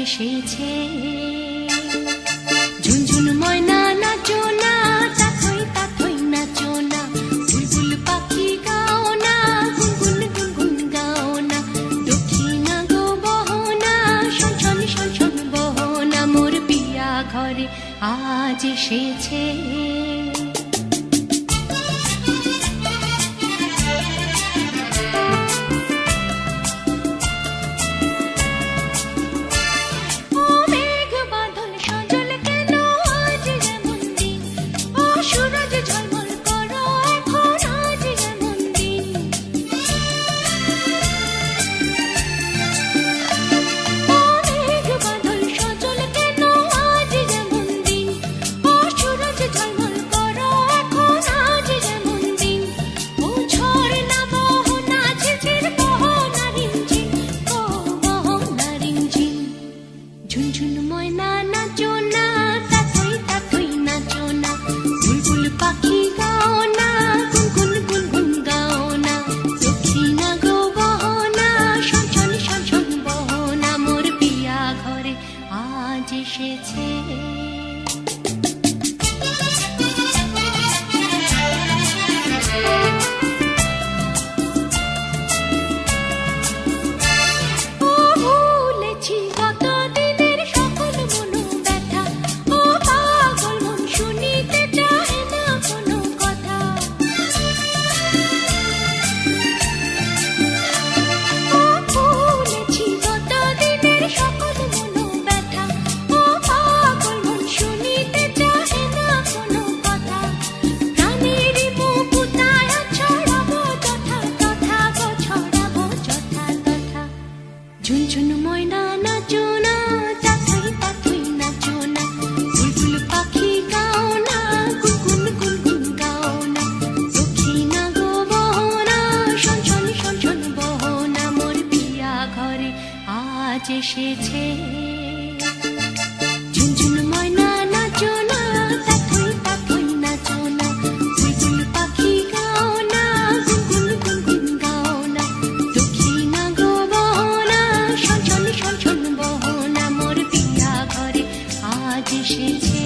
এসেছে। ঝুনঝুন ময়না নাচো না, তাথই তাথই নাচো না, বুলবুল পাখি গাও না, গুনগুন গুনগুন গাও না, দক্ষিণা গো বহনা, শনশন শনশন বহনা, মোর পিয়া ঘরে আজ এসেছে। ঝুনঝুন ময়না নাচো না, তাথই তাথই নাচো না, বুলবুল পাখি গাও না, গুনগুন গুনগুন গাও না, দক্ষিণা গো বহনা, শনশন শনশন বহনা, মোর পিয়া ঘরে আজ এসেছে। ঝুনঝুন ময়না নাচো না, তাথই তাথই নাচো না, বুলবুল পাখি গাও না, গুনগুন গুনগুন গাও না, দক্ষিণা গো বহনা, শনশন শনশন বহনা, মোর পিয়া ঘরে আজ এসেছে। ঝুনঝুন ময়না নাচো না, তাথই তাথই নাচো না, বুলবুল পাখি গাও না, গুনগুন গুনগুন গাও না, দক্ষিণা গো বহনা, শনশন শনশন বহনা, মোর পিয়া ঘরে আজ এসেছে।